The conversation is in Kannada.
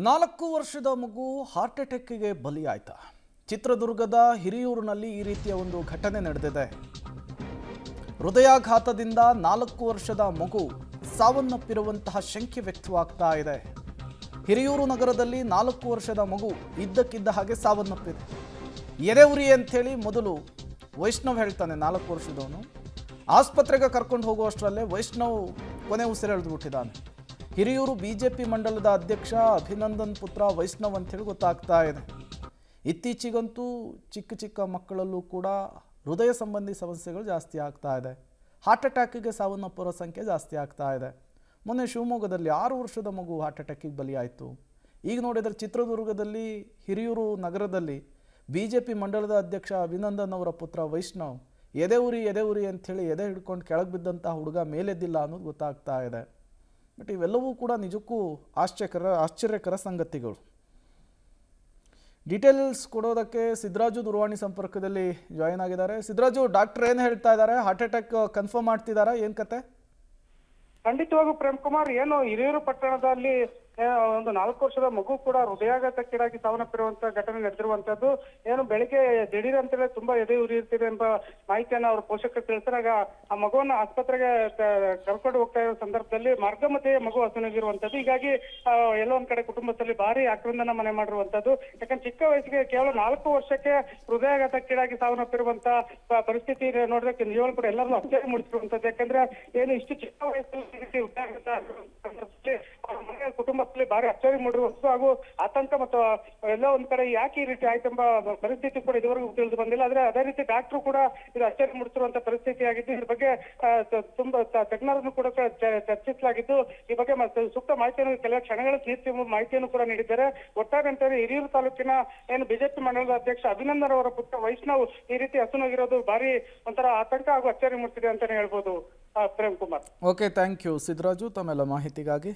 4 ವರ್ಷದ ಮಗು ಹಾರ್ಟ್ ಅಟ್ಯಾಕ್ಗೆ ಬಲಿಯಾಯ್ತು. ಚಿತ್ರದುರ್ಗದ ಹಿರಿಯೂರಿನಲ್ಲಿ ಈ ರೀತಿಯ ಒಂದು ಘಟನೆ ನಡೆದಿದೆ. ಹೃದಯಾಘಾತದಿಂದ 4 ವರ್ಷದ ಮಗು ಸಾವನ್ನಪ್ಪಿರುವಂತಹ ಶಂಕೆ ವ್ಯಕ್ತವಾಗ್ತಾ ಇದೆ. ಹಿರಿಯೂರು ನಗರದಲ್ಲಿ 4 ವರ್ಷದ ಮಗು ಇದ್ದಕ್ಕಿದ್ದ ಹಾಗೆ ಸಾವನ್ನಪ್ಪಿದೆ. ಎದೆಉರಿ ಅಂಥೇಳಿ ಮೊದಲು ವೈಷ್ಣವ್ ಹೇಳ್ತಾನೆ. 4 ವರ್ಷದವನು ಆಸ್ಪತ್ರೆಗೆ ಕರ್ಕೊಂಡು ಹೋಗುವಷ್ಟರಲ್ಲೇ ವೈಷ್ಣವ್ ಕೊನೆ ಉಸಿರೆಳೆದುಬಿಟ್ಟಿದ್ದಾನೆ. ಹಿರಿಯೂರು ಬಿಜೆಪಿ ಮಂಡಲದ ಅಧ್ಯಕ್ಷ ಅಭಿನಂದನ್ ಪುತ್ರ ವೈಷ್ಣವ್ ಅಂಥೇಳಿ ಗೊತ್ತಾಗ್ತಾ ಇದೆ. ಇತ್ತೀಚೆಗಂತೂ ಚಿಕ್ಕ ಚಿಕ್ಕ ಮಕ್ಕಳಲ್ಲೂ ಕೂಡ ಹೃದಯ ಸಂಬಂಧಿ ಸಮಸ್ಯೆಗಳು ಜಾಸ್ತಿ ಆಗ್ತಾ ಇದೆ. ಹಾರ್ಟ್ ಅಟ್ಯಾಕಿಗೆ ಸಾವನ್ನಪ್ಪರ ಸಂಖ್ಯೆ ಜಾಸ್ತಿ ಆಗ್ತಾ ಇದೆ. ಮೊನ್ನೆ ಶಿವಮೊಗ್ಗದಲ್ಲಿ 6 ವರ್ಷದ ಮಗು ಹಾರ್ಟ್ ಅಟ್ಯಾಕಿಗೆ ಬಲಿಯಾಯಿತು. ಈಗ ನೋಡಿದರೆ ಚಿತ್ರದುರ್ಗದಲ್ಲಿ ಹಿರಿಯೂರು ನಗರದಲ್ಲಿ ಬಿಜೆಪಿ ಮಂಡಲದ ಅಧ್ಯಕ್ಷ ಅಭಿನಂದನ್ ಅವರ ಪುತ್ರ ವೈಷ್ಣವ್ ಎದೆಉರಿ ಅಂಥೇಳಿ ಎದೆ ಹಿಡ್ಕೊಂಡು ಕೆಳಗೆ ಬಿದ್ದಂಥ ಹುಡುಗ ಮೇಲೆದ್ದಿಲ್ಲ ಅನ್ನೋದು ಗೊತ್ತಾಗ್ತಾ ಇದೆ. ಬಟ್ ಇವೆಲ್ಲವೂ ಕೂಡ ನಿಜಕ್ಕೂ ಆಶ್ಚರ್ಯಕರ ಸಂಗತಿಗಳು. ಡೀಟೇಲ್ಸ್ ಕೊಡೋದಕ್ಕೆ ಸಿದ್ದರಾಜು ದೂರವಾಣಿ ಸಂಪರ್ಕದಲ್ಲಿ ಜಾಯಿನ್ ಆಗಿದ್ದಾರೆ. ಸಿದ್ದರಾಜು, ಡಾಕ್ಟರ್ ಏನು ಹೇಳ್ತಾ ಇದ್ದಾರೆ? ಹಾರ್ಟ್ ಅಟ್ಯಾಕ್ ಕನ್ಫರ್ಮ್ ಮಾಡ್ತಿದ್ದಾರಾ? ಏನು ಕತೆ? ಖಂಡಿತವಾಗೂ ಪ್ರೇಮ್ ಕುಮಾರ್, ಏನು ಹಿರಿಯೂರು ಪಟ್ಟಣದಲ್ಲಿ ಒಂದು 4 ವರ್ಷದ ಮಗು ಕೂಡ ಹೃದಯಾಘಾತಕ್ಕೀಡಾಗಿ ಸಾವನ್ನಪ್ಪಿರುವಂತಹ ಘಟನೆ ನಡೆದಿರುವಂತದ್ದು. ಏನು ಬೆಳಿಗ್ಗೆ ದಿಢೀರ್ ಅಂತೇಳಿ ತುಂಬಾ ಎದೆ ಉರಿಯುತ್ತಿದೆ ಎಂಬ ಮಾಹಿತಿಯನ್ನ ಅವ್ರ ಪೋಷಕರು ತಿಳಿಸಿದಾಗ ಆ ಮಗುವನ್ನ ಆಸ್ಪತ್ರೆಗೆ ಕರ್ಕೊಂಡು ಹೋಗ್ತಾ ಇರೋ ಸಂದರ್ಭದಲ್ಲಿ ಮಾರ್ಗ ಮಧ್ಯೆ ಮಗು ಹಸುನಾಗಿರುವಂತದ್ದು. ಹೀಗಾಗಿ ಎಲ್ಲೋ ಒಂದ್ ಕಡೆ ಕುಟುಂಬದಲ್ಲಿ ಭಾರಿ ಆಕ್ರಂದನ ಮನೆ ಮಾಡಿರುವಂತದ್ದು. ಯಾಕಂದ್ರೆ ಚಿಕ್ಕ ವಯಸ್ಸಿಗೆ ಕೇವಲ 4 ವರ್ಷಕ್ಕೆ ಹೃದಯಾಘಾತಕ್ಕೀಡಾಗಿ ಸಾವನ್ನಪ್ಪಿರುವಂತ ಪರಿಸ್ಥಿತಿ ನೋಡೋದಕ್ಕೆ ನಿಜವಾಗ್ಲೂ ಕೂಡ ಎಲ್ಲರೂ ಅಚ್ಚರಿ ಮೂಡಿಸಿರುವಂತದ್ದು. ಯಾಕಂದ್ರೆ ಏನು ಇಷ್ಟು ಚಿಕ್ಕ ವಯಸ್ಸಲ್ಲಿ ಕುಟುಂಬದಲ್ಲಿ ಭಾರಿ ಅಚ್ಚರಿ ಮೂಡಿರುವಂತದ್ದು ಹಾಗೂ ಆತಂಕ ಮತ್ತು ಎಲ್ಲ ಒಂದ್ ಕಡೆ ಯಾಕೆ ಈ ರೀತಿ ಆಯ್ತೆಂಬ ಪರಿಸ್ಥಿತಿ ಕೂಡ ಇದುವರೆಗೂ ತಿಳಿದು ಬಂದಿಲ್ಲ. ಆದ್ರೆ ಅದೇ ರೀತಿ ಡಾಕ್ಟರ್ ಕೂಡ ಇದು ಅಚ್ಚರಿ ಮೂಡಿಸಿರುವಂತ ಪರಿಸ್ಥಿತಿ ಆಗಿದ್ದು, ಇದ್ರ ಬಗ್ಗೆ ತುಂಬಾ ತಜ್ಞರನ್ನು ಕೂಡ ಚರ್ಚಿಸಲಾಗಿದ್ದು, ಈ ಬಗ್ಗೆ ಸೂಕ್ತ ಮಾಹಿತಿಯನ್ನು ಕೆಲವು ಕ್ಷಣಗಳ ಮಾಹಿತಿಯನ್ನು ಕೂಡ ನೀಡಿದ್ದಾರೆ. ಒಟ್ಟಾರೆ ಹಿರಿಯೂರು ತಾಲೂಕಿನ ಏನು ಬಿಜೆಪಿ ಮಂಡಲದ ಅಧ್ಯಕ್ಷ ಅಭಿನಂದನ್ ಅವರ ಪುತ್ರ ವೈಷ್ಣವ್ ಈ ರೀತಿ ಹಸುನಾಗಿರೋದು ಭಾರಿ ಒಂಥರ ಆತಂಕ ಹಾಗೂ ಅಚ್ಚರಿ ಮೂಡಿಸಿದೆ ಅಂತಾನೆ ಹೇಳ್ಬೋದು Prem Kumar. Okay, thank you Siddaraju ತಮ್ಮೆಲ್ಲ ಮಾಹಿತಿಗಾಗಿ.